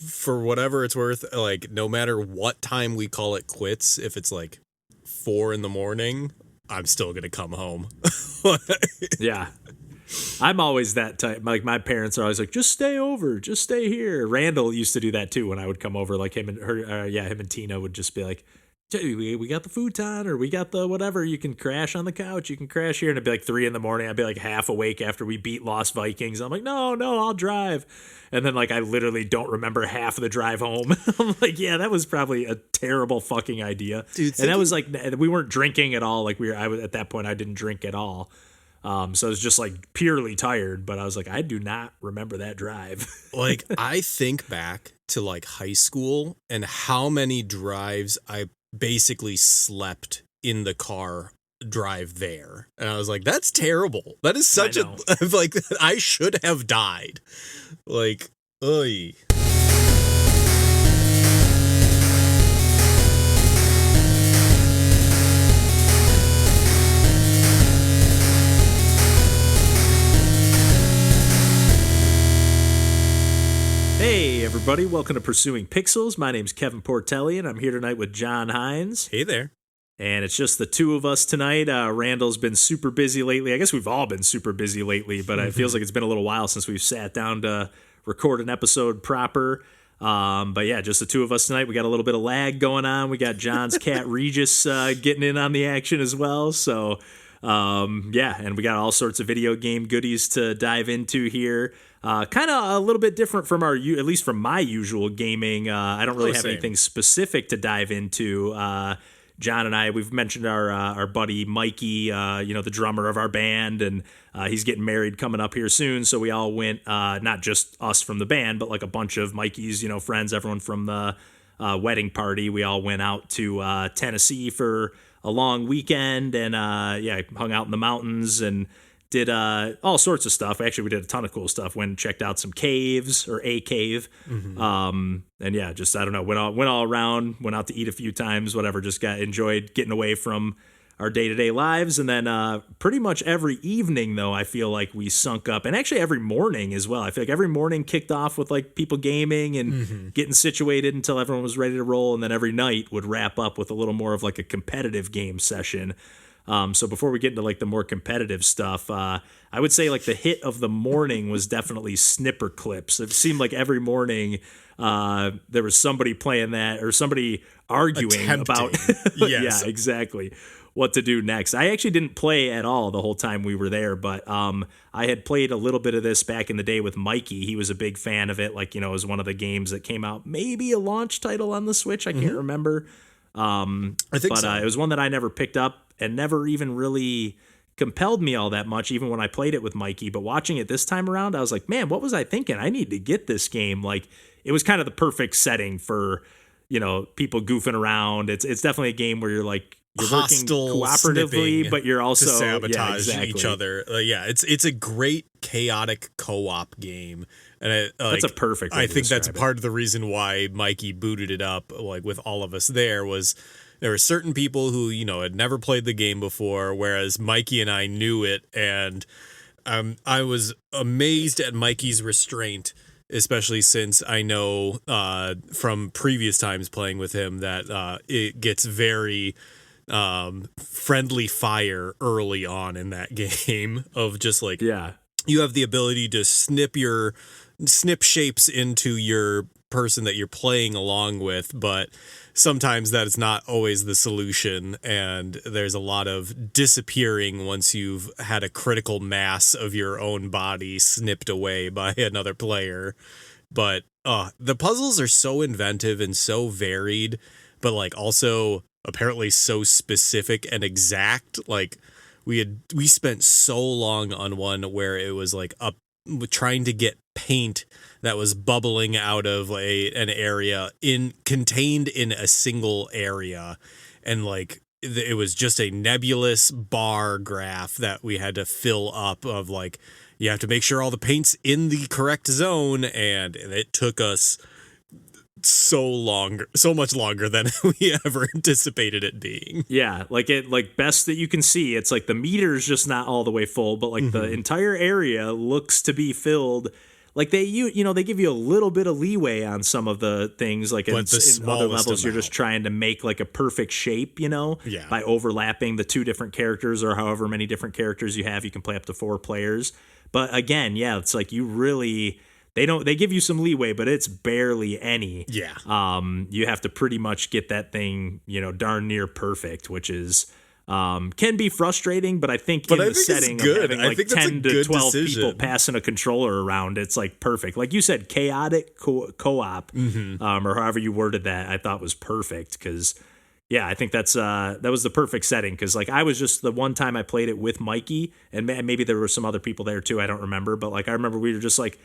for whatever it's worth, like no matter what time we call it quits, if it's like 4 a.m, I'm still gonna come home. Yeah. I'm always that type. Like my parents are always like, just stay over, just stay here. Randall used to do that too when I would come over. Like him and her, him and Tina would just be like, we got the futon or we got the whatever. You can crash on the couch. You can crash here. And it'd be like 3 a.m. I'd be like half awake after we beat Lost Vikings. I'm like, no, I'll drive. And then like I literally don't remember half of the drive home. I'm like, yeah, that was probably a terrible fucking idea. Dude, and that was like we weren't drinking at all. Like I was at that point. I didn't drink at all. So I was just like purely tired, but I was like, I do not remember that drive. Like I think back to like high school and how many drives I basically slept in the car drive there. And I was like, that's terrible. That is such like, I should have died. Like, oy. Hey, everybody. Welcome to Pursuing Pixels. My name's Kevin Portelli, and I'm here tonight with John Hines. Hey there. And it's just the two of us tonight. Randall's been super busy lately. I guess we've all been super busy lately, but it feels like it's been a little while since we've sat down to record an episode proper. But yeah, just the two of us tonight. We got a little bit of lag going on. We got John's cat Regis getting in on the action as well. So and we got all sorts of video game goodies to dive into here. Kind of a little bit different from at least from my usual gaming. I don't really have anything specific to dive into. John and I, we've mentioned our buddy Mikey, the drummer of our band, and he's getting married coming up here soon. So we all went, not just us from the band, but like a bunch of Mikey's, friends, everyone from the wedding party. We all went out to Tennessee for a long weekend and hung out in the mountains and did all sorts of stuff. Actually, we did a ton of cool stuff. Went and checked out some caves or a cave. Mm-hmm. I don't know, went all around, went out to eat a few times, whatever, just enjoyed getting away from our day-to-day lives. And then pretty much every evening, though, I feel like we sunk up. And actually every morning as well. I feel like every morning kicked off with like people gaming and getting situated until everyone was ready to roll. And then every night would wrap up with a little more of like a competitive game session. So before we get into like the more competitive stuff, I would say like the hit of the morning was definitely Snipperclips. It seemed like every morning there was somebody playing that or somebody arguing about yes. Yeah, exactly, what to do next. I actually didn't play at all the whole time we were there, but I had played a little bit of this back in the day with Mikey. He was a big fan of it. Like, it was one of the games that came out, maybe a launch title on the Switch. I can't remember. I think so. It was one that I never picked up and never even really compelled me all that much, even when I played it with Mikey. But watching it this time around, I was like, man, what was I thinking? I need to get this game. Like, it was kind of the perfect setting for, people goofing around. It's definitely a game where you're like, you're working cooperatively, but you're also to sabotage each other. It's a great chaotic co-op game. And that's a perfect way I think that's part of the reason why Mikey booted it up, like with all of us there were certain people who, had never played the game before, whereas Mikey and I knew it. And I was amazed at Mikey's restraint, especially since I know from previous times playing with him that it gets very friendly fire early on in that game of just like, you have the ability to snip shapes into your person that you're playing along with, but sometimes that is not always the solution, and there's a lot of disappearing once you've had a critical mass of your own body snipped away by another player. But the puzzles are so inventive and so varied, but like also apparently so specific and exact. Like we spent so long on one where it was like trying to get paint that was bubbling out of an area contained in a single area, and like it was just a nebulous bar graph that we had to fill up of like, you have to make sure all the paint's in the correct zone, and it took us so much longer than we ever anticipated it being. Yeah, like best that you can see, it's like the meter's just not all the way full, but like the entire area looks to be filled. like they give you a little bit of leeway on some of the things, like in other levels you're just trying to make like a perfect shape, by overlapping the two different characters or however many different characters you have. You can play up to 4 players. But again, yeah, it's like they give you some leeway, but it's barely any. Yeah. You have to pretty much get that thing, darn near perfect, which is can be frustrating, but I think in the setting of having like 10 to 12 people passing a controller around, it's like perfect. Like you said, chaotic co-op, or however you worded that, I thought was perfect because, yeah, I think that was the perfect setting because like I was just the one time I played it with Mikey, and maybe there were some other people there too. I don't remember, but like I remember we were just like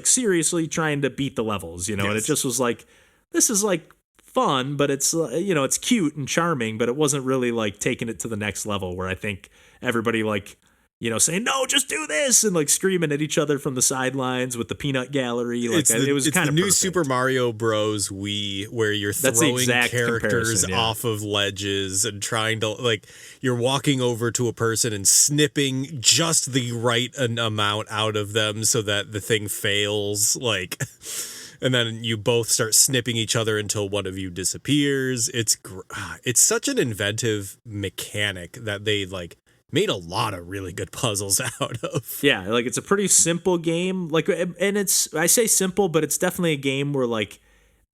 seriously trying to beat the levels, and it just was like, this is like fun, but it's it's cute and charming, but it wasn't really like taking it to the next level where I think everybody like saying no, just do this, and like screaming at each other from the sidelines with the peanut gallery. Like it was kind of new perfect. Super Mario Bros. Wii, where you're throwing characters off of ledges and trying to like you're walking over to a person and snipping just the right amount out of them so that the thing fails, like. And then you both start snipping each other until one of you disappears. It's such an inventive mechanic that they like made a lot of really good puzzles out of. Yeah, like it's a pretty simple game. Like, and I say simple, but it's definitely a game where like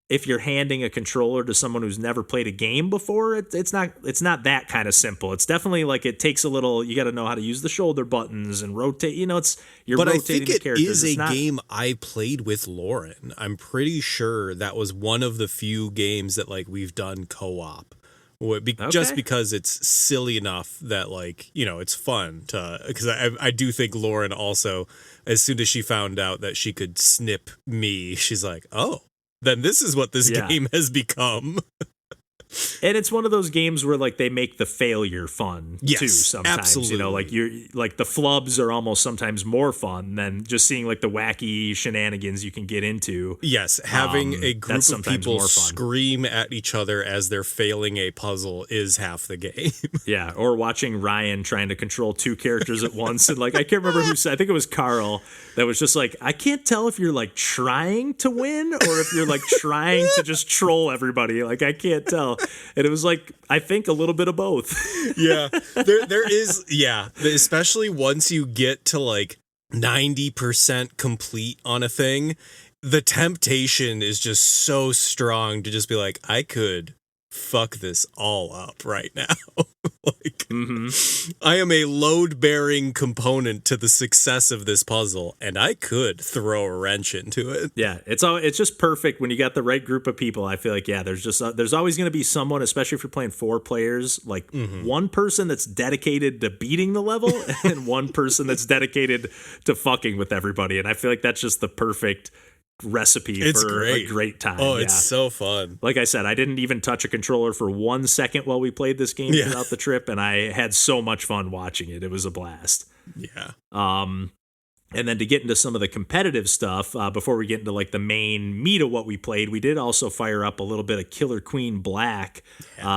if you're handing a controller to someone who's never played a game before, it's not that kind of simple. It's definitely like it takes a little. You got to know how to use the shoulder buttons and rotate. You're but rotating the characters. But I think it is a game I played with Lauren. I'm pretty sure that was one of the few games that like we've done co-op. Just because it's silly enough that like it's fun to, because I do think Lauren also, as soon as she found out that she could snip me, she's like, oh, then this is what this game has become. And it's one of those games where like they make the failure fun too sometimes. Absolutely. Like you're like the flubs are almost sometimes more fun than just seeing like the wacky shenanigans you can get into. Yes, having a group of people scream at each other as they're failing a puzzle is half the game. Yeah, or watching Ryan trying to control 2 characters at once, and like I can't remember who said, I think it was Carl, that was just like, I can't tell if you're like trying to win or if you're like trying to just troll everybody. Like I can't tell. And it was like, I think a little bit of both. Yeah, there is. Yeah, especially once you get to like 90% complete on a thing, the temptation is just so strong to just be like, I could fuck this all up right now. Like, I am a load-bearing component to the success of this puzzle, and I could throw a wrench into it. Yeah, it's just perfect when you got the right group of people. I feel like, yeah, there's always going to be someone, especially if you're playing 4 players, like one person that's dedicated to beating the level and one person that's dedicated to fucking with everybody. And I feel like that's just the perfect recipe for a great time. Oh, it's so fun. Like I said, I didn't even touch a controller for 1 second while we played this game throughout the trip, and I had so much fun watching it. It was a blast. Yeah. And then to get into some of the competitive stuff, before we get into like the main meat of what we played, we did also fire up a little bit of Killer Queen Black,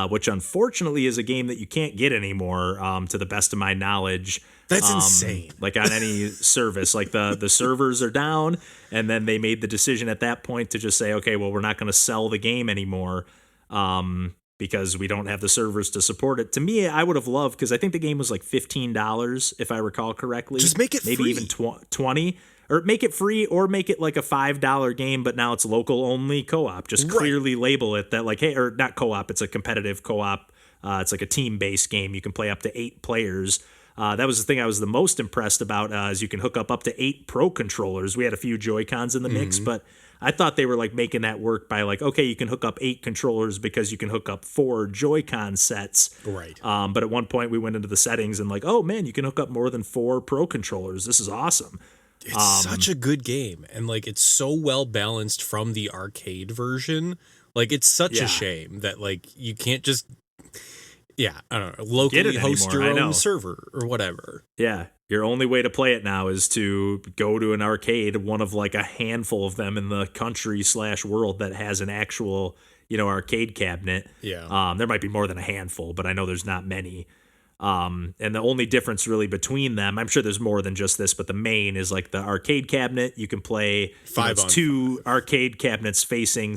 which unfortunately is a game that you can't get anymore, to the best of my knowledge. That's insane. Like on any service, like the servers are down, and then they made the decision at that point to just say, okay, well, we're not going to sell the game anymore because we don't have the servers to support it. To me, I would have loved, because I think the game was like $15, if I recall correctly. Just make it maybe free. Even 20, or make it free, or make it like a $5 game, but now it's local only co-op. Just clearly label it that like, hey, or not co-op, it's a competitive co-op. It's like a team-based game. You can play up to 8 players. That was the thing I was the most impressed about, is you can hook up to 8 Pro controllers. We had a few Joy-Cons in the mix, but I thought they were like making that work by like, okay, you can hook up 8 controllers because you can hook up 4 Joy-Con sets. Right. But at one point we went into the settings and like, oh man, you can hook up more than 4 Pro controllers. This is awesome. It's such a good game, and like it's so well balanced from the arcade version. Like it's such a shame that like you can't just I don't know, locally host your own server or whatever. Yeah. Your only way to play it now is to go to an arcade, one of like a handful of them in the country/world that has an actual, arcade cabinet. Yeah. There might be more than a handful, but I know there's not many. And the only difference really between them, I'm sure there's more than just this, but the main is like the arcade cabinet. You can play it's two arcade cabinets facing,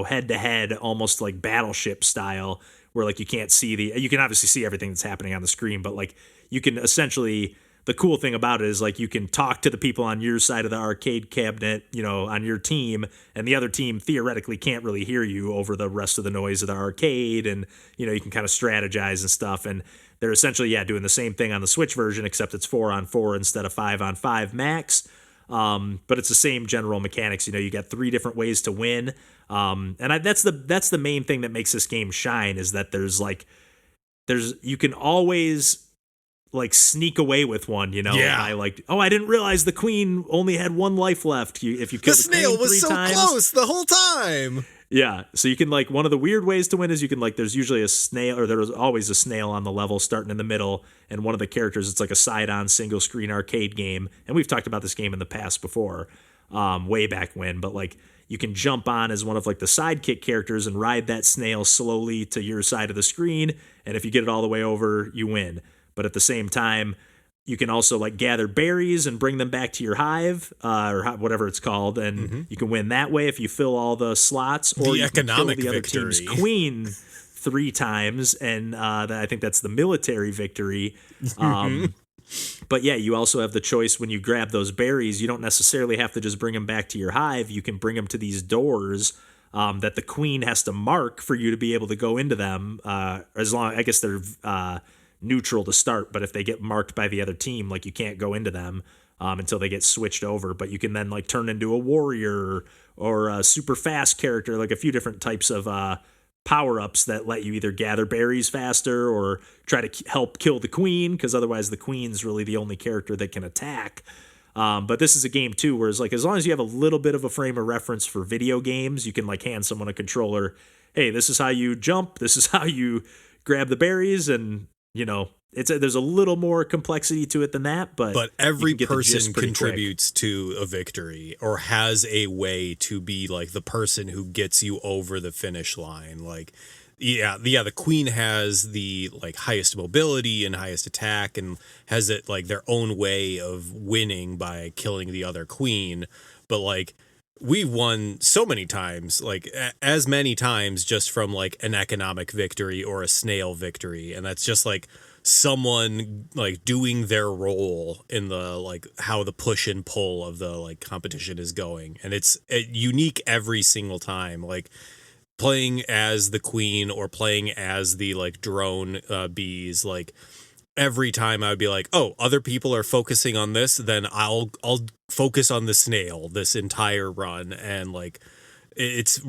head to head, almost like Battleship style, where like you can't see you can obviously see everything that's happening on the screen, but like you can essentially, the cool thing about it is like you can talk to the people on your side of the arcade cabinet, on your team, and the other team theoretically can't really hear you over the rest of the noise of the arcade, and you can kind of strategize and stuff. And they're essentially doing the same thing on the Switch version, except it's 4-on-4 instead of 5-on-5 max. But it's the same general mechanics. You got 3 different ways to win, that's the main thing that makes this game shine, is that you can always like sneak away with one, I I didn't realize the queen only had 1 life left. If you kill the snail queen was 3 so times, close the whole time. Yeah, so you can one of the weird ways to win is you can there's usually a snail, or there's always a snail on the level starting in the middle, and one of the characters, it's like a side-on single screen arcade game, and we've talked about this game in the past before, way back when, but you can jump on as one of the sidekick characters and ride that snail slowly to your side of the screen, and if you get it all the way over, you win. But at the same time, you can also gather berries and bring them back to your hive, or whatever it's called, and you can win that way if you fill all the slots, or you can kill the other team's queen 3 times, and I think that's the military victory. But you also have the choice when you grab those berries. You don't necessarily have to just bring them back to your hive. You can bring them to these doors that the queen has to mark for you to be able to go into them. As long, I guess they're neutral to start, but if they get marked by the other team, you can't go into them until they get switched over. But you can then turn into a warrior or a super fast character, a few different types of power-ups that let you either gather berries faster or try to help kill the queen, because otherwise the queen's really the only character that can attack. But this is a game too, where it's as long as you have a little bit of a frame of reference for video games, you can hand someone a controller. Hey, this is how you jump. This is how you grab the berries, and there's a little more complexity to it than that, but every person contributes to a victory, or has a way to be the person who gets you over the finish line. The queen has the highest mobility and highest attack, and has it their own way of winning by killing the other queen. But we've won so many times, as many times just from an economic victory or a snail victory, and that's just someone doing their role in the how the push and pull of the competition is going, and it's unique every single time. Playing as the queen or playing as the drone bees, every time I would be oh, other people are focusing on this, then I'll focus on the snail this entire run. And it's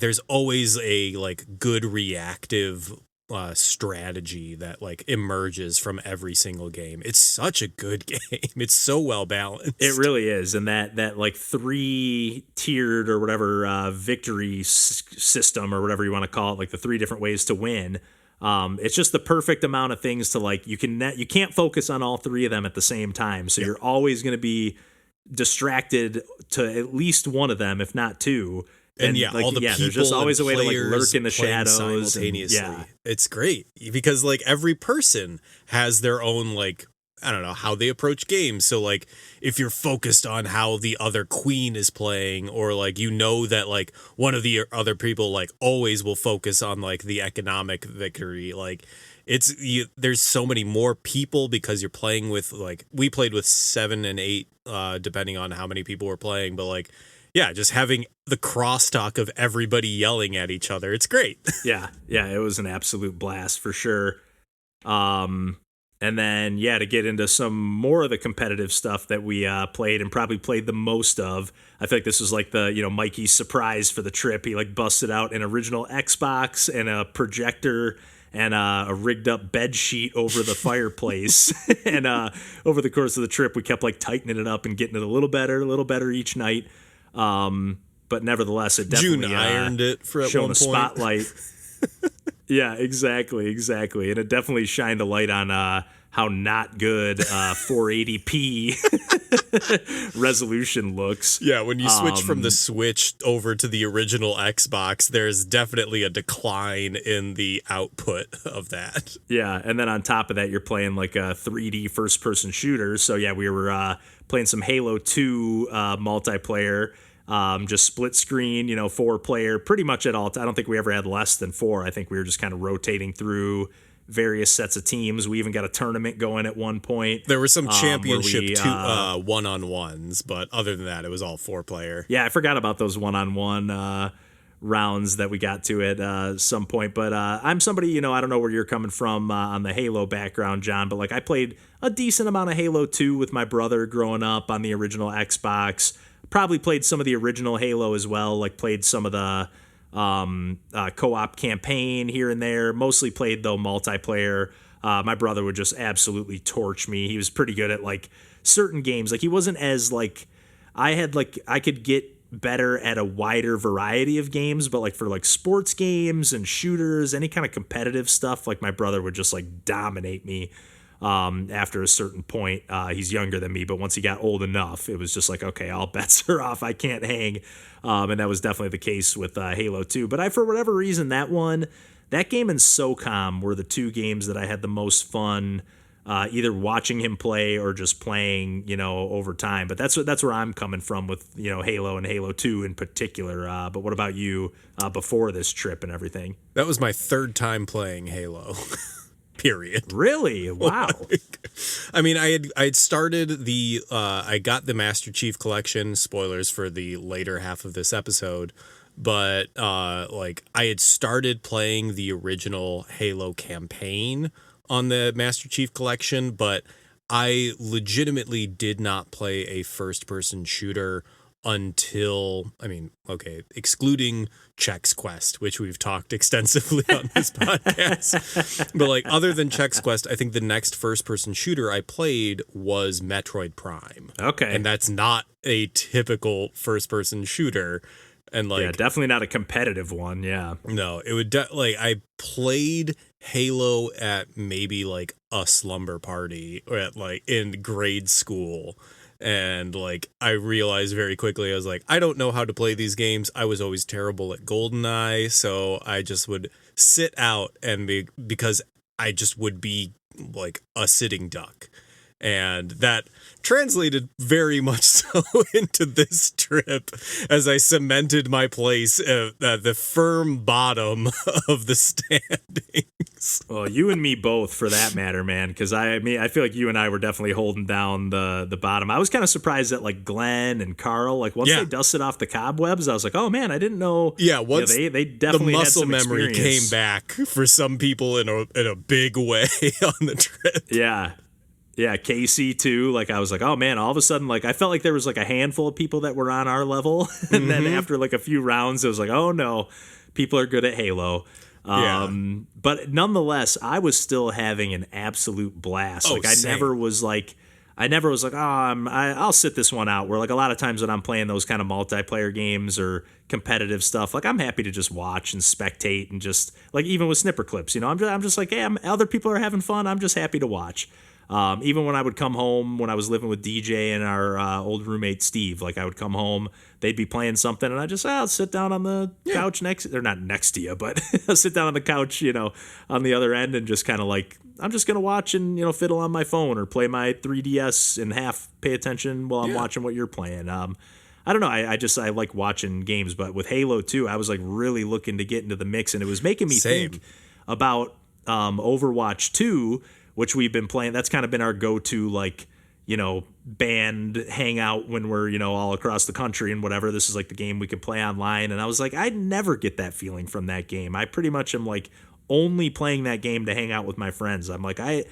there's always a good reactive strategy that emerges from every single game. It's such a good game. It's so well balanced. It really is. And that 3-tiered or whatever victory system, or whatever you want to call it, the 3 different ways to win. It's just the perfect amount of things to you can't focus on all 3 of them at the same time. So you're always going to be distracted to at least one of them, if not 2. And all the people, there's just always a way to lurk in the shadows simultaneously. It's great because every person has their own I don't know how they approach games. So if you're focused on how the other queen is playing, or that one of the other people always will focus on the economic victory, there's so many more people because you're playing with we played with 7 and 8 depending on how many people were playing, but just having the crosstalk of everybody yelling at each other. It's great. Yeah, it was an absolute blast for sure. And then, to get into some more of the competitive stuff that we played and probably played the most of, I feel like this was the, Mikey's surprise for the trip. He busted out an original Xbox and a projector and a rigged up bed sheet over the fireplace. And over the course of the trip, we kept tightening it up and getting it a little better each night. But nevertheless, it definitely June ironed it for at shone one a point. Spotlight. Yeah, exactly. And it definitely shined a light on how not good 480p resolution looks. Yeah, when you switch from the Switch over to the original Xbox, there's definitely a decline in the output of that. Yeah, and then on top of that, you're playing like a 3D first-person shooter. So yeah, we were playing some Halo 2 multiplayer, just split screen, 4-player, pretty much at all. I don't think we ever had less than 4. I think we were just kind of rotating through various sets of teams. We even got a tournament going at one point. There were some championship one-on-ones, but other than that, it was all 4-player. Yeah, I forgot about those one-on-one rounds that we got to at some point. But I'm somebody, I don't know where you're coming from on the Halo background, John, but like I played a decent amount of Halo 2 with my brother growing up on the original Xbox. Probably played some of the original Halo as well, like played some of the co-op campaign here and there. Mostly played though multiplayer. My brother would just absolutely torch me. He was pretty good at like certain games. Like he wasn't as like I could get better at a wider variety of games, but like for like sports games and shooters, any kind of competitive stuff, like my brother would just like dominate me. After a certain point, he's younger than me, but once he got old enough, it was just like, okay, all bets are off. I can't hang. And that was definitely the case with Halo 2. But for whatever reason, that game and SOCOM were the two games that I had the most fun, either watching him play or just playing, over time. But that's where I'm coming from with, Halo and Halo 2 in particular. But what about you before this trip and everything? That was my third time playing Halo. Period. Really? Wow. I mean, I had started I got the Master Chief Collection, spoilers for the later half of this episode, but I had started playing the original Halo campaign on the Master Chief Collection, but I legitimately did not play a first-person shooter until, excluding Chex Quest, which we've talked extensively on this podcast. But other than Chex Quest, I think the next first-person shooter I played was Metroid Prime. Okay. And that's not a typical first-person shooter. And yeah, definitely not a competitive one. Yeah. No, it would I played Halo at maybe a slumber party or at in grade school. And I realized very quickly, I was like, I don't know how to play these games. I was always terrible at GoldenEye, so I just would sit out because I just would be like a sitting duck. And that translated very much so into this trip as I cemented my place at the firm bottom of the standings. Well, you and me both, for that matter, man, because I feel like you and I were definitely holding down the bottom. I was kind of surprised that Glenn and Carl, once they dusted off the cobwebs, I was like, oh man, I didn't know. Yeah, once they definitely the had muscle some memory experience. came back for some people in a big way on the trip. Yeah. Yeah, Casey too. I was like, oh man, all of a sudden, I felt like there was a handful of people that were on our level. And then after a few rounds, it was like, oh no, people are good at Halo. But nonetheless, I was still having an absolute blast. I never was like, oh, I'll sit this one out. Where a lot of times when I'm playing those kind of multiplayer games or competitive stuff, I'm happy to just watch and spectate and just even with Snipperclips, I'm just like, hey, other people are having fun. I'm just happy to watch. Even when I would come home, when I was living with DJ and our old roommate Steve, I would come home, they'd be playing something, and I'll sit down on the couch not next to you, but I'll sit down on the couch, on the other end, and just kind of I'm just gonna watch and fiddle on my phone or play my 3DS and half pay attention while I'm watching what you're playing. I don't know. I like watching games, but with Halo 2, I was really looking to get into the mix, and it was making me think about Overwatch 2. Which we've been playing. That's kind of been our go-to, band hangout when we're, all across the country and whatever. This is the game we can play online. And I was like, I never get that feeling from that game. I pretty much am only playing that game to hang out with my friends. I'm I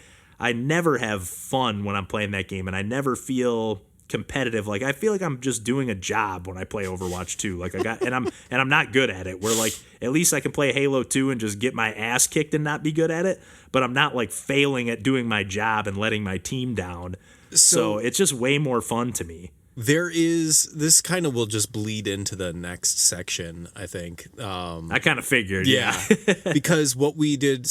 never have fun when I'm playing that game, and I never feel competitive. I feel like I'm just doing a job when I play Overwatch 2. I'm not good at it. Where at least I can play Halo 2 and just get my ass kicked and not be good at it. But I'm not failing at doing my job and letting my team down. So it's just way more fun to me. This kind of will just bleed into the next section, I think. I kind of figured. Yeah. Because what we did,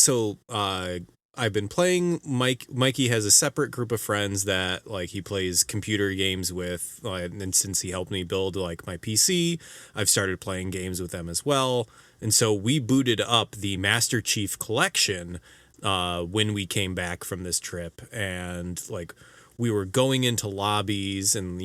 I've been playing. Mikey has a separate group of friends that like he plays computer games with, and since he helped me build like my PC, I've started playing games with them as well. And so we booted up the Master Chief Collection when we came back from this trip, and like we were going into lobbies, and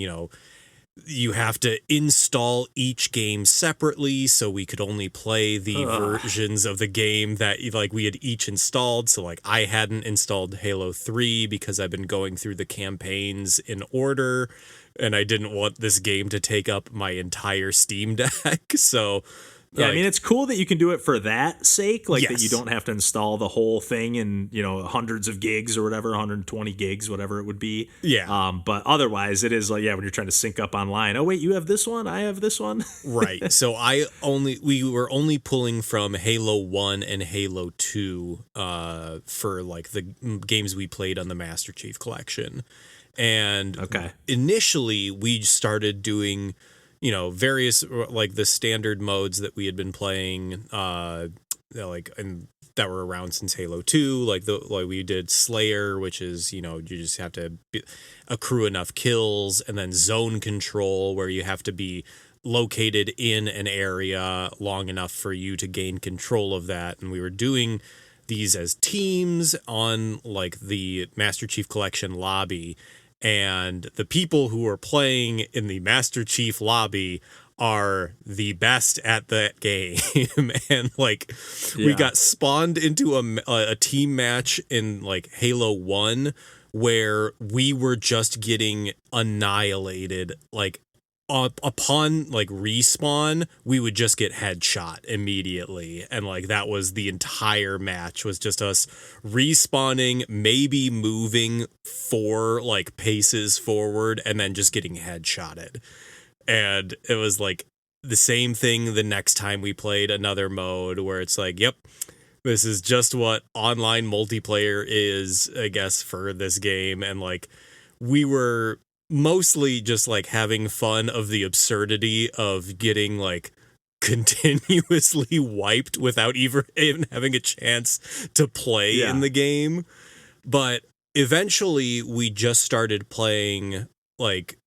you have to install each game separately, so we could only play the versions of the game that like we had each installed. So like I hadn't installed Halo 3 because I've been going through the campaigns in order, and I didn't want this game to take up my entire Steam Deck. So yeah, like, I mean, it's cool that you can do it for that sake, like yes. that you don't have to install the whole thing in, hundreds of gigs or whatever, 120 gigs, whatever it would be. Yeah. But otherwise, it is like, when you're trying to sync up online, oh, wait, you have this one? I have this one? Right. So we were only pulling from Halo 1 and Halo 2 for like the games we played on the Master Chief Collection. And initially we started doing various like the standard modes that we had been playing, like and that were around since Halo 2. Like we did Slayer, which is you just have to accrue enough kills, and then Zone Control, where you have to be located in an area long enough for you to gain control of that. And we were doing these as teams on like the Master Chief Collection lobby. And the people who are playing in the Master Chief lobby are the best at that game. And like we got spawned into a team match in like Halo 1 where we were just getting annihilated. Like upon like respawn, we would just get headshot immediately, and like that was the entire match, was just us respawning, maybe moving 4 like paces forward, and then just getting headshotted. And it was like the same thing the next time we played another mode, where it's like, yep, this is just what online multiplayer is, I guess, for this game. And like we were mostly just like having fun of the absurdity of getting like continuously wiped without even having a chance to play in the game. But eventually we just started playing like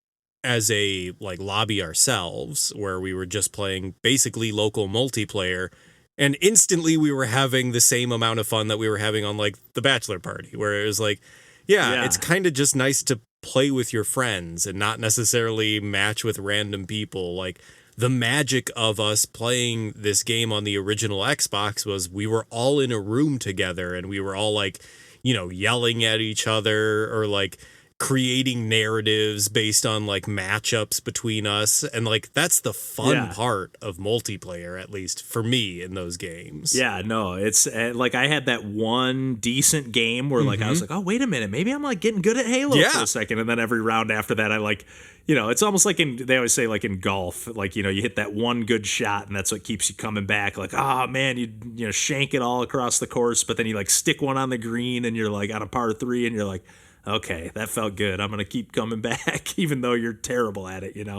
as a like lobby ourselves, where we were just playing basically local multiplayer, and instantly we were having the same amount of fun that we were having on like the bachelor party, where it was like it's kind of just nice to play with your friends and not necessarily match with random people. Like the magic of us playing this game on the original Xbox was we were all in a room together, and we were all like, yelling at each other, or like creating narratives based on like matchups between us. And like that's the fun part of multiplayer, at least for me, in those games. It's like I had that one decent game where like I was like, oh, wait a minute, maybe I'm like getting good at Halo for a second, and then every round after that I like, it's almost like they always say like in golf, like you hit that one good shot and that's what keeps you coming back. Like, oh man, you shank it all across the course, but then you like stick one on the green and you're like on a par 3 and you're like, okay, that felt good, I'm gonna keep coming back even though you're terrible at it. And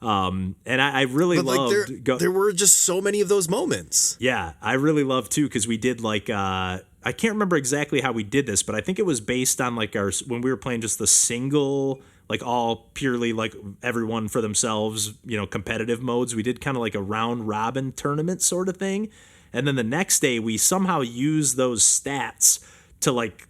I really loved there were just so many of those moments. I really loved too, because we did like I can't remember exactly how we did this, but I think it was based on like when we were playing just the single, like all purely like everyone for themselves, competitive modes. We did kind of like a round robin tournament sort of thing, and then the next day we somehow used those stats to like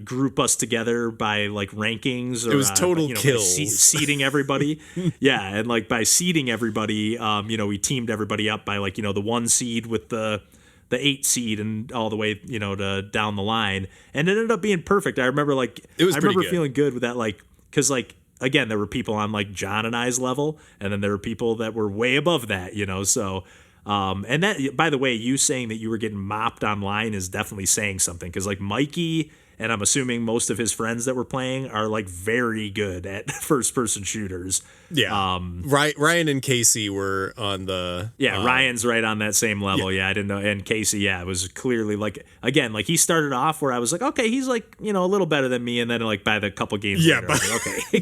group us together by like rankings, or it was total kills, seeding everybody. And like by seeding everybody, we teamed everybody up by like the 1 seed with the 8 seed and all the way to down the line, and it ended up being perfect. I remember like I remember feeling good with that, like because like again there were people on like John and I's level, and then there were people that were way above that, so and that, by the way, you saying that you were getting mopped online is definitely saying something, because like Mikey, and I'm assuming most of his friends that were playing, are like very good at first-person shooters. Ryan and Casey were on the Ryan's right on that same level. I didn't know. And Casey, it was clearly like, again, like he started off where I was like, okay, he's like a little better than me, and then like by the couple games later, I was like, okay,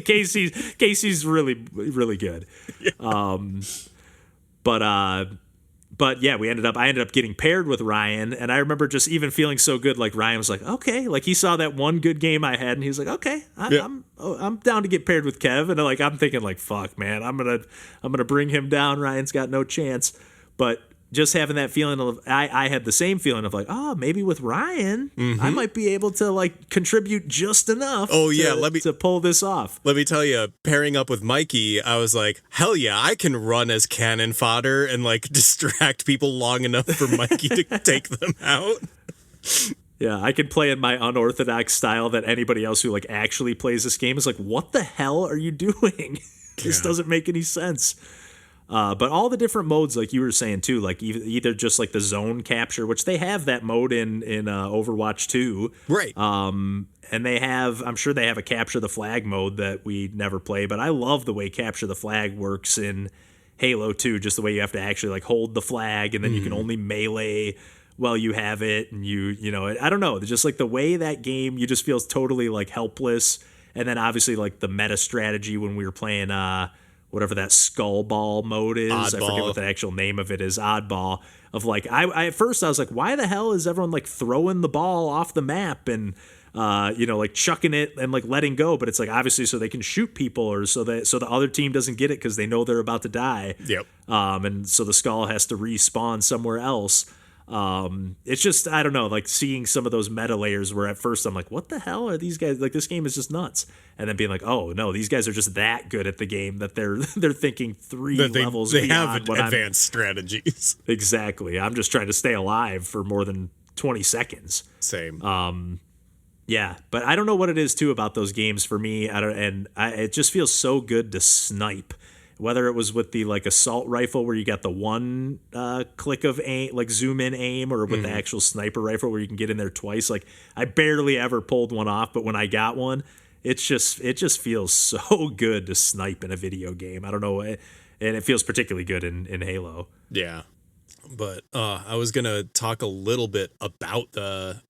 Casey's really really good. But yeah, I ended up getting paired with Ryan, and I remember just even feeling so good. Like Ryan was like, okay, like he saw that one good game I had, and he was like, okay, I'm down to get paired with Kev. And like I'm thinking like, fuck, man, I'm gonna bring him down. Ryan's got no chance. But just having that feeling of I had the same feeling of like, oh, maybe with Ryan, I might be able to like contribute just enough. Oh yeah, to pull this off. Let me tell you, pairing up with Mikey, I was like, hell yeah, I can run as cannon fodder and like distract people long enough for Mikey to take them out. Yeah, I can play in my unorthodox style that anybody else who like actually plays this game is like, what the hell are you doing? This doesn't make any sense. But all the different modes, like you were saying too, like either just like the zone capture, which they have that mode in Overwatch 2, right? And they have, I'm sure they have a capture the flag mode that we never play, but I love the way capture the flag works in Halo 2, just the way you have to actually like hold the flag and then you can only melee while you have it, and you know, I don't know, just like the way that game, you just feel totally like helpless, and then obviously like the meta strategy when we were playing whatever that skull ball mode is. Oddball. I forget what the actual name of it is. Oddball. Of like, I at first I was like, why the hell is everyone like throwing the ball off the map and you know, like chucking it and like letting go? But it's like obviously so they can shoot people, or so the other team doesn't get it because they know they're about to die. Yep. And so the skull has to respawn somewhere else. It's just, I don't know, like seeing some of those meta layers where at first I'm like, what the hell are these guys, like this game is just nuts, and then being like, oh no, these guys are just that good at the game that they're thinking levels they beyond have advanced strategies. Exactly. I'm just trying to stay alive for more than 20 seconds. Same. Yeah, but I don't know what it is too about those games for me. It just feels so good to snipe. Whether it was with the like assault rifle where you got the one click of aim, like zoom in aim, or with the actual sniper rifle where you can get in there twice. Like I barely ever pulled one off, but when I got one, it just feels so good to snipe in a video game. I don't know, and it feels particularly good in Halo. Yeah. But I was going to talk a little bit about the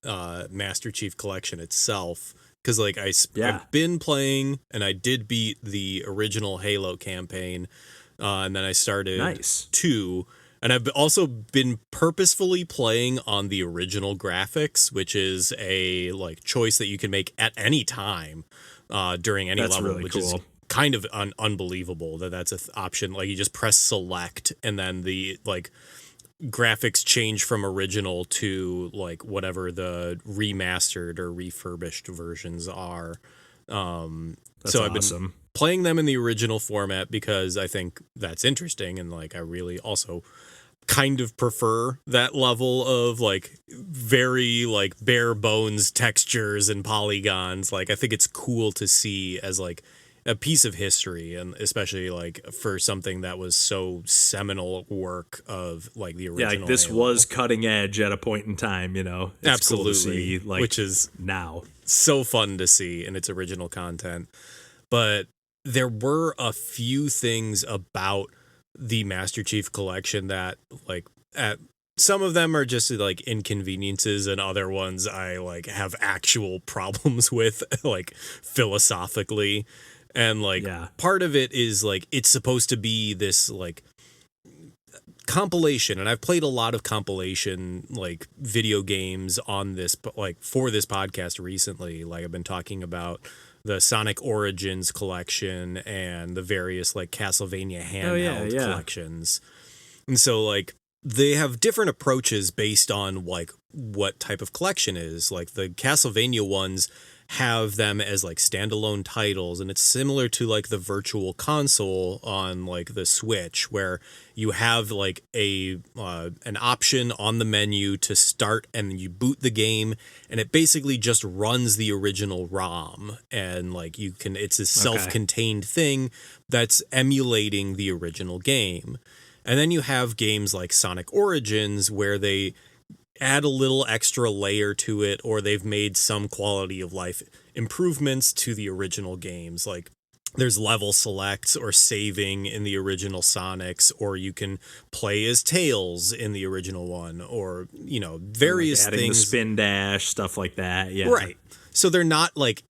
Master Chief Collection itself. Because, like, I've been playing, and I did beat the original Halo campaign, and then I started 2. And I've also been purposefully playing on the original graphics, which is a, like, choice that you can make at any time during any level, really which cool. is kind of unbelievable that's an option. Like, you just press select, and then the, like, graphics change from original to like whatever the remastered or refurbished versions are. So I've been playing them in the original format because I think that's interesting, and like I really also kind of prefer that level of like very like bare bones textures and polygons. Like I think it's cool to see as like a piece of history, and especially like for something that was so seminal work of like the original. Yeah, like this Halo. was cutting edge at a point in time, you know. It's absolutely, cool to see, like, which is now so fun to see in its original content. But there were a few things about the Master Chief Collection that like some of them are just like inconveniences, and other ones I like have actual problems with, like philosophically. And like part of it is like it's supposed to be this like compilation, and I've played a lot of compilation like video games on this, like for this podcast recently. Like I've been talking about the Sonic Origins collection and the various like Castlevania handheld collections. And so like they have different approaches based on like what type of collection is. Like the Castlevania ones have them as like standalone titles, and it's similar to like the Virtual Console on like the Switch, where you have like an option on the menu to start, and you boot the game, and it basically just runs the original ROM, and like you can, it's a self-contained thing that's emulating the original game. And then you have games like Sonic Origins where they add a little extra layer to it, or they've made some quality of life improvements to the original games. Like there's level selects or saving in the original Sonics, or you can play as Tails in the original one, or, you know, various like adding things. The spin dash, stuff like that. Yeah. Right. So they're not like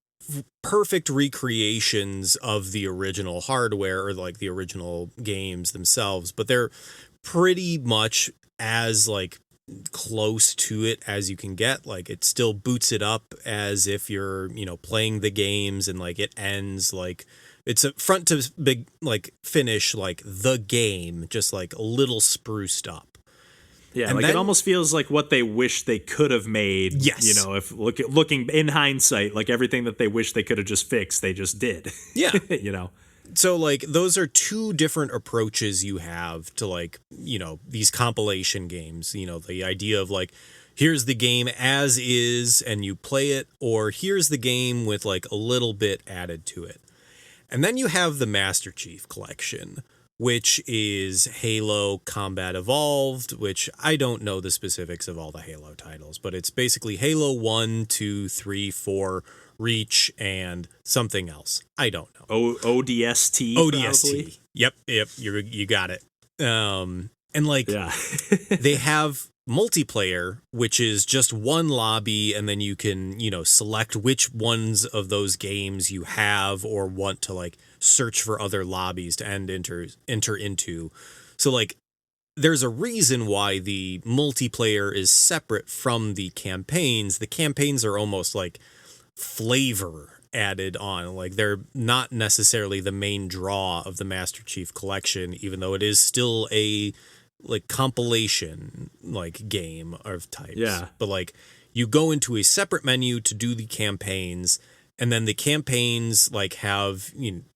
perfect recreations of the original hardware or like the original games themselves, but they're pretty much as like close to it as you can get. Like it still boots it up as if you're, playing the games, and like it ends like it's a front to big like finish like the game, just like a little spruced up. Yeah, and like then, it almost feels like what they wish they could have made. Yes. If looking in hindsight, like everything that they wish they could have just fixed, they just did. Yeah. So like those are two different approaches you have to like, these compilation games, the idea of like, here's the game as is and you play it, or here's the game with like a little bit added to it. And then you have the Master Chief Collection, which is Halo Combat Evolved, which I don't know the specifics of all the Halo titles, but it's basically Halo 1, 2, 3, 4, Reach, and something else. I don't know. ODST. ODST. Probably. Yep. You got it. And like, yeah. they have multiplayer, which is just one lobby, and then you can, select which ones of those games you have or want to like search for other lobbies to enter into. So like there's a reason why the multiplayer is separate from the campaigns. The campaigns are almost like flavor added on. Like they're not necessarily the main draw of the Master Chief Collection, even though it is still a like compilation like game of types. Yeah. But like you go into a separate menu to do the campaigns, and then the campaigns like have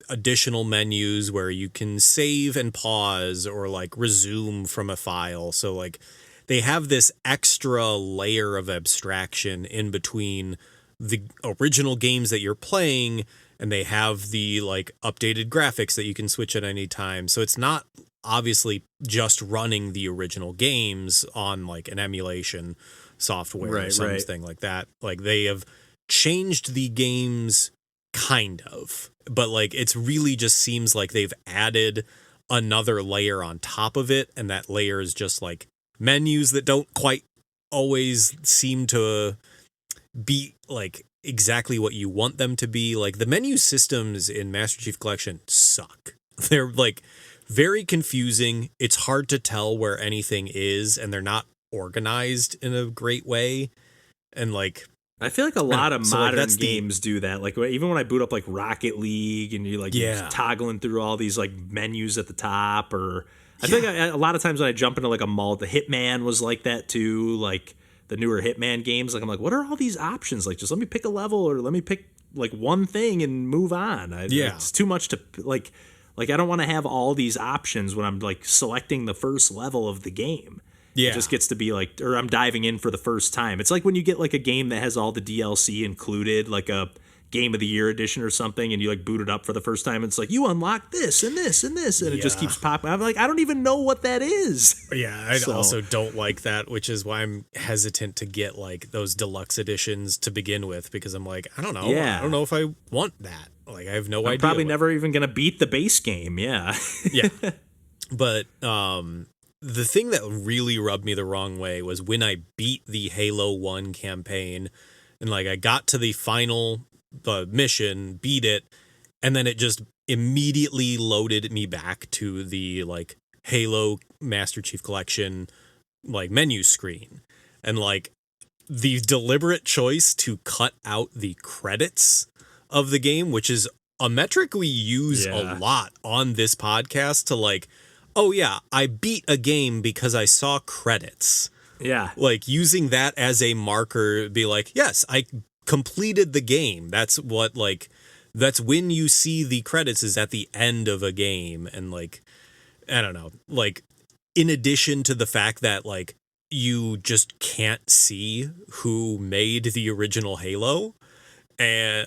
additional menus where you can save and pause or like resume from a file. So like they have this extra layer of abstraction in between the original games that you're playing, and they have the like updated graphics that you can switch at any time. So it's not obviously just running the original games on like an emulation software or something like that. Like they have changed the games kind of, but like it's really just seems like they've added another layer on top of it, and that layer is just like menus that don't quite always seem to be like exactly what you want them to be. Like the menu systems in Master Chief Collection suck. They're like very confusing. It's hard to tell where anything is, and they're not organized in a great way. And like I feel like a lot of modern like games do that. Like even when I boot up like Rocket League, and you're like you're just toggling through all these like menus at the top, or I think a lot of times when I jump into like a mall, the Hitman was like that too. Like the newer Hitman games, like I'm like, what are all these options? Like just let me pick a level, or let me pick like one thing and move on. It's too much to like I don't want to have all these options when I'm like selecting the first level of the game. Yeah. It just gets to be like, or I'm diving in for the first time. It's like when you get like a game that has all the DLC included, like a Game of the Year edition or something, and you like boot it up for the first time, and it's like, you unlock this and this and this, and it just keeps popping. I'm like, I don't even know what that is. Yeah, I also don't like that, which is why I'm hesitant to get like those deluxe editions to begin with, because I'm like, I don't know. Yeah. I don't know if I want that. Like I have no idea. I'm probably never even going to beat the base game. Yeah. Yeah. But the thing that really rubbed me the wrong way was when I beat the Halo 1 campaign, and like I got to the final mission, beat it, and then it just immediately loaded me back to the like Halo Master Chief Collection like menu screen. And like the deliberate choice to cut out the credits of the game, which is a metric we use a lot on this podcast, to like, oh yeah, I beat a game because I saw credits. Yeah. Like using that as a marker, be like, yes, I completed the game. That's what like, that's when you see the credits, is at the end of a game. And like, I don't know, like in addition to the fact that like you just can't see who made the original Halo,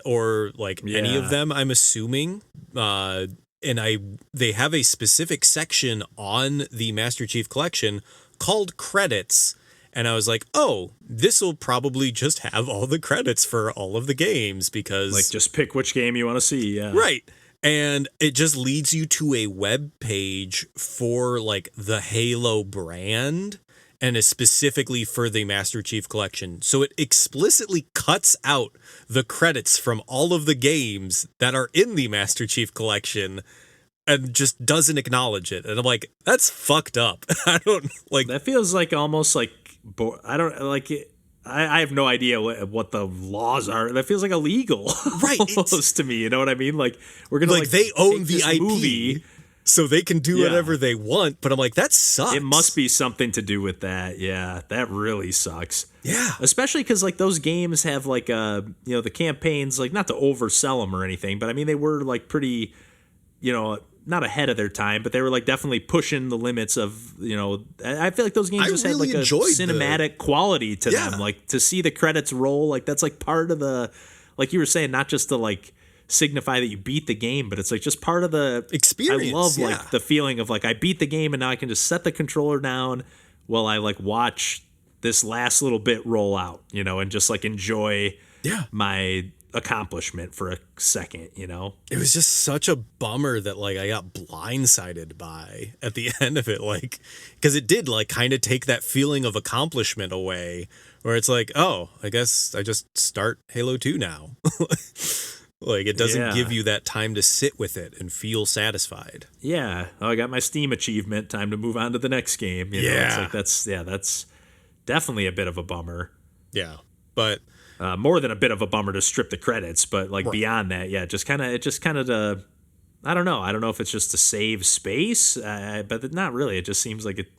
or like any of them, I'm assuming. And they have a specific section on the Master Chief Collection called credits. And I was like, oh, this will probably just have all the credits for all of the games, because like just pick which game you want to see. Yeah. Right. And it just leads you to a web page for like the Halo brand, and is specifically for the Master Chief Collection. So it explicitly cuts out the credits from all of the games that are in the Master Chief Collection, and just doesn't acknowledge it. And I'm like, that's fucked up. I don't like That feels like almost like I don't like it. I have no idea what the laws are. That feels like illegal, right? Almost to me. You know what I mean? Like we're gonna like they own the IP, movie, so they can do whatever they want. But I'm like, that sucks. It must be something to do with that. Yeah, that really sucks. Yeah, especially because like those games have like the campaigns, like not to oversell them or anything, but I mean they were like pretty, not ahead of their time, but they were like definitely pushing the limits of, I feel like those games just had like a cinematic quality to them. Like to see the credits roll, like that's like part of the, like you were saying, not just to like signify that you beat the game, but it's like just part of the experience. I love like the feeling of like I beat the game and now I can just set the controller down while I like watch this last little bit roll out, and just like enjoy my accomplishment for a second. It was just such a bummer that like I got blindsided by at the end of it, like because it did like kind of take that feeling of accomplishment away, where it's like, oh, I guess I just start Halo 2 now. Like it doesn't give you that time to sit with it and feel satisfied. Yeah. Oh, I got my Steam achievement, time to move on to the next game. It's like that's definitely a bit of a bummer. Yeah. But more than a bit of a bummer to strip the credits, but like beyond that, it just kind of I don't know. I don't know if it's just to save space, but not really. It just seems like it.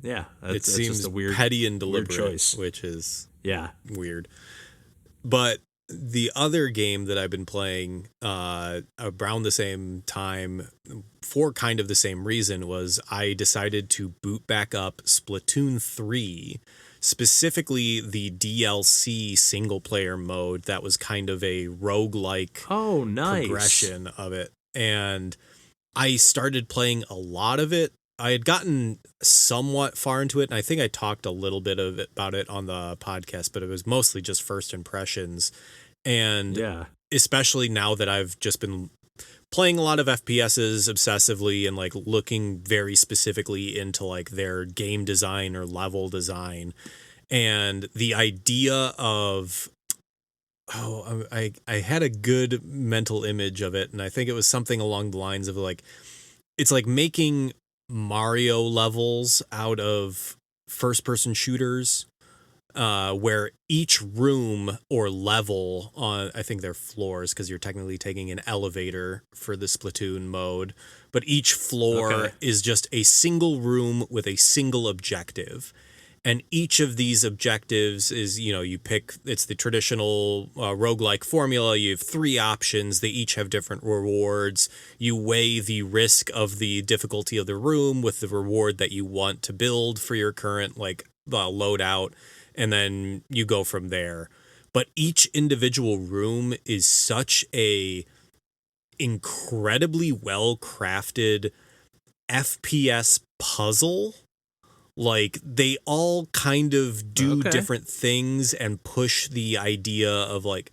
Yeah, it seems just a weird, petty and deliberate choice, which is weird. But the other game that I've been playing around the same time for kind of the same reason was I decided to boot back up Splatoon 3. Specifically the DLC single player mode that was kind of a roguelike progression of it. And I started playing a lot of it. I had gotten somewhat far into it, and I think I talked a little bit about it on the podcast, but it was mostly just first impressions. And especially now that I've just been playing a lot of FPSs obsessively and like looking very specifically into like their game design or level design, and the idea of I had a good mental image of it, and I think it was something along the lines of like it's like making Mario levels out of first person shooters, where each room or level on, I think they're floors because you're technically taking an elevator for the Splatoon mode, but each floor is just a single room with a single objective. And each of these objectives is, you pick, it's the traditional roguelike formula. You have 3 options. They each have different rewards. You weigh the risk of the difficulty of the room with the reward that you want to build for your current loadout. And then you go from there. But each individual room is such a incredibly well-crafted FPS puzzle. Like they all kind of do different things and push the idea of like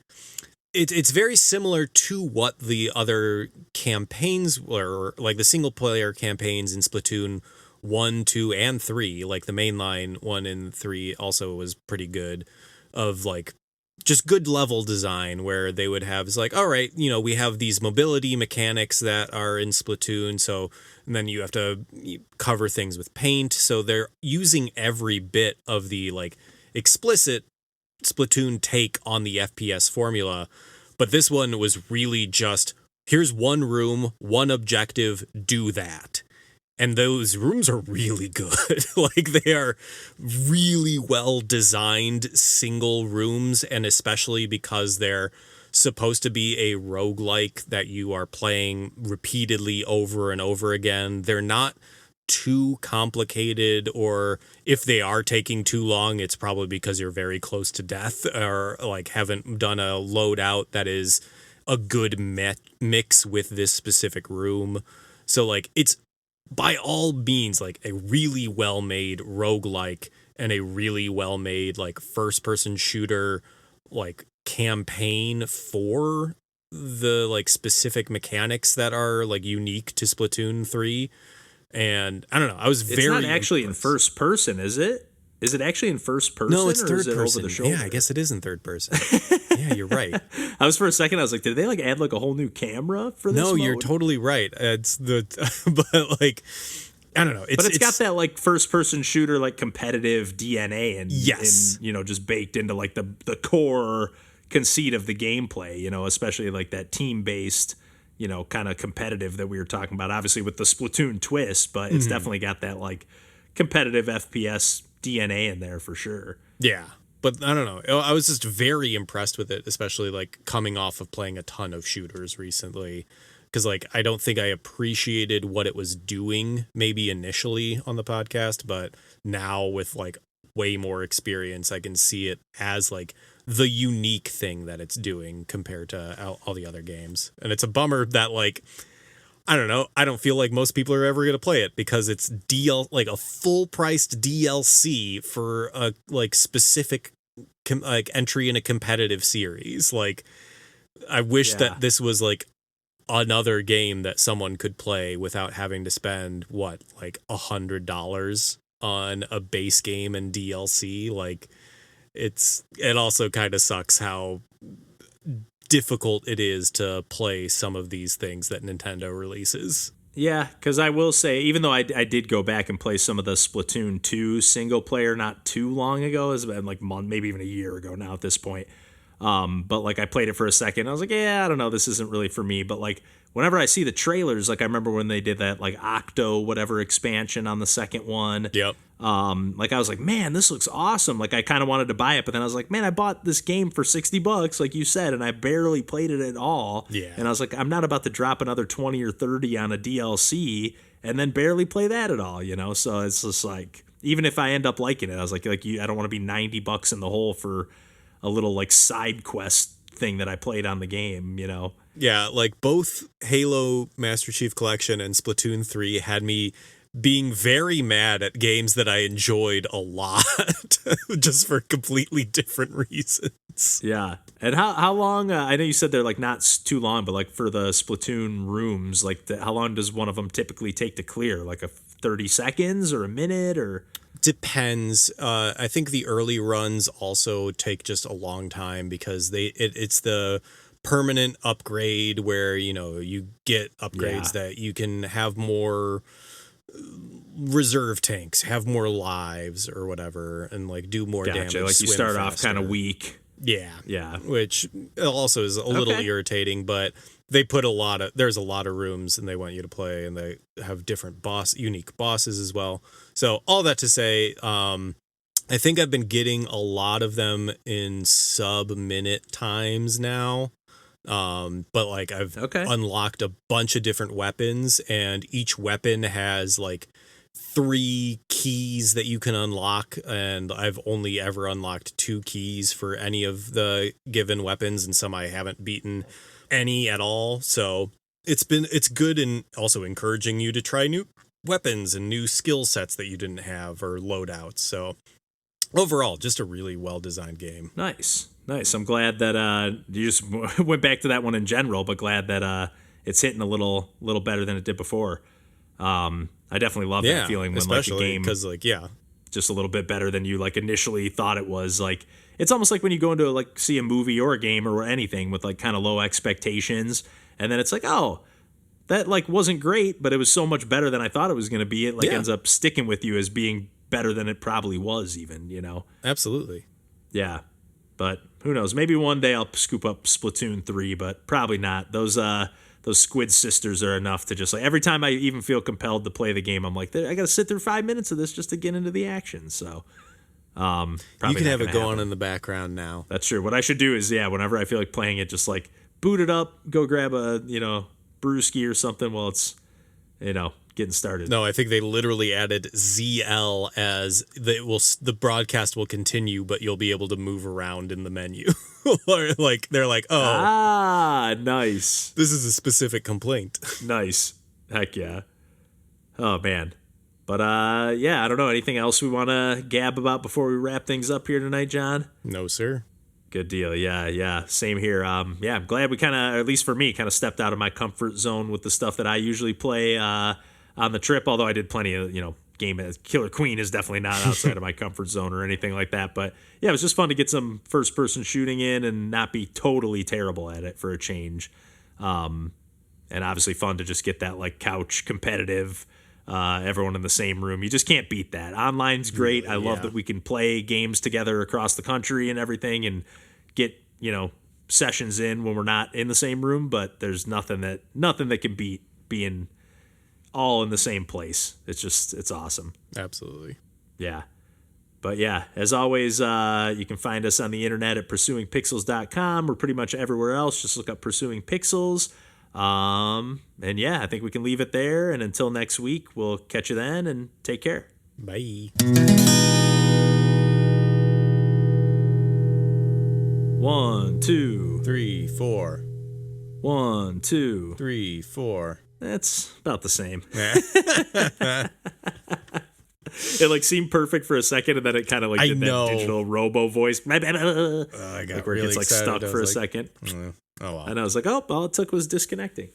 it's very similar to what the other campaigns were, like the single player campaigns in Splatoon 1, 2, and 3. Like the mainline 1 and 3 also was pretty good, of like just good level design where they would have, it's like, all right, we have these mobility mechanics that are in Splatoon, so and then you have to cover things with paint, so they're using every bit of the like explicit Splatoon take on the FPS formula. But this one was really just, here's one room, one objective, do that. And those rooms are really good. Like they are really well designed single rooms, and especially because they're supposed to be a roguelike that you are playing repeatedly over and over again. They're not too complicated, or if they are taking too long, it's probably because you're very close to death or like haven't done a loadout that is a good mix with this specific room. So like it's by all means like a really well-made roguelike and a really well-made like first-person shooter like campaign for the like specific mechanics that are like unique to Splatoon 3. And I don't know, I was very It's not actually impressed. in first person, is it? Is it actually in first person? No, it's or third is it person. over the shoulder? Yeah, I guess it is in third person. Yeah, you're right. I was for a second. I was like, did they like add like a whole new camera for this? No, you're mode? totally right. It's the but like I don't know. It's got that like first person shooter like competitive DNA and yes, and, just baked into like the core conceit of the gameplay. Especially like that team based. Kind of competitive that we were talking about, obviously with the Splatoon twist, but it's definitely got that like competitive FPS DNA in there for sure. Yeah. But I don't know. I was just very impressed with it, especially like coming off of playing a ton of shooters recently. Because like I don't think I appreciated what it was doing maybe initially on the podcast, but now with like way more experience, I can see it as like the unique thing that it's doing compared to all the other games. And it's a bummer that like I don't know, I don't feel like most people are ever going to play it because it's like a full priced DLC for a like specific like entry in a competitive series. Like I wish that this was like another game that someone could play without having to spend like $100 on a base game and DLC. Like it also kind of sucks how difficult it is to play some of these things that Nintendo releases. Yeah, because I will say, even though I did go back and play some of the Splatoon 2 single player not too long ago, it's been like maybe even a year ago now at this point. But like I played it for a second, I was like, yeah, I don't know, this isn't really for me. But like whenever I see the trailers, like I remember when they did that like Octo whatever expansion on the second one. Yep. Like I was like, man, this looks awesome. Like I kind of wanted to buy it, but then I was like, man, I bought this game for $60, like you said, and I barely played it at all. Yeah. And I was like, I'm not about to drop another 20 or 30 on a DLC and then barely play that at all, So it's just like, even if I end up liking it, I was like I don't want to be $90 in the hole for a little like side quest thing that I played on the game, Yeah, like both Halo Master Chief Collection and Splatoon 3 had me being very mad at games that I enjoyed a lot just for completely different reasons. Yeah. And how long, I know you said they're like not too long, but like for the Splatoon rooms, like how long does one of them typically take to clear? Like 30 seconds or a minute or? Depends. I think the early runs also take just a long time because it's the permanent upgrade where, you get upgrades that you can have more reserve tanks, have more lives or whatever, and like do more damage. Like you start off kind of weak. Yeah. Which also is a little irritating, but they put there's a lot of rooms and they want you to play, and they have different unique bosses as well. So all that to say, I think I've been getting a lot of them in sub-minute times now. But like I've unlocked a bunch of different weapons, and each weapon has like 3 keys that you can unlock, and I've only ever unlocked 2 keys for any of the given weapons, and some I haven't beaten any at all. So it's good, and also encouraging you to try new weapons and new skill sets that you didn't have or loadouts. So overall, just a really well-designed game. Nice. I'm glad that you just went back to that one in general, but glad that it's hitting a little better than it did before. I definitely love that feeling when like a game, because like just a little bit better than you like initially thought it was. Like it's almost like when you go into like see a movie or a game or anything with like kind of low expectations, and then it's like, oh, that like wasn't great, but it was so much better than I thought it was going to be. It like ends up sticking with you as being better than it probably was, even. Absolutely. Yeah. But who knows? Maybe one day I'll scoop up Splatoon 3, but probably not. Those Squid Sisters are enough to just like every time I even feel compelled to play the game, I'm like, I got to sit through 5 minutes of this just to get into the action. So you can have it go on in the background now. That's true. What I should do is whenever I feel like playing it, just like boot it up, go grab a brewski or something while it's getting started. No, I think they literally added ZL as the broadcast will continue, but you'll be able to move around in the menu. Or like they're like, oh, nice. This is a specific complaint. Nice. Heck yeah. Oh man. But I don't know. Anything else we want to gab about before we wrap things up here tonight, John? No, sir. Good deal. Yeah. Same here. I'm glad we kind of, at least for me, kind of stepped out of my comfort zone with the stuff that I usually play on the trip. Although I did plenty of, game is Killer Queen is definitely not outside of my comfort zone or anything like that. But yeah, it was just fun to get some first person shooting in and not be totally terrible at it for a change. And obviously fun to just get that like couch competitive, everyone in the same room. You just can't beat that. Online's great. I love that we can play games together across the country and everything and get, sessions in when we're not in the same room, but there's nothing that can beat being all in the same place. It's awesome. Absolutely. Yeah. But yeah, as always, you can find us on the internet at pursuingpixels.com. We're pretty much everywhere else. Just look up Pursuing Pixels. And yeah, I think we can leave it there. And until next week, we'll catch you then and take care. Bye. 1, 2, 3, 4. 1, 2, 3, 4. That's about the same. It like seemed perfect for a second, and then it kind of like did that digital robo voice. I like got where really it gets like excited. stuck for a second. Oh wow. And I was like, oh, all it took was disconnecting.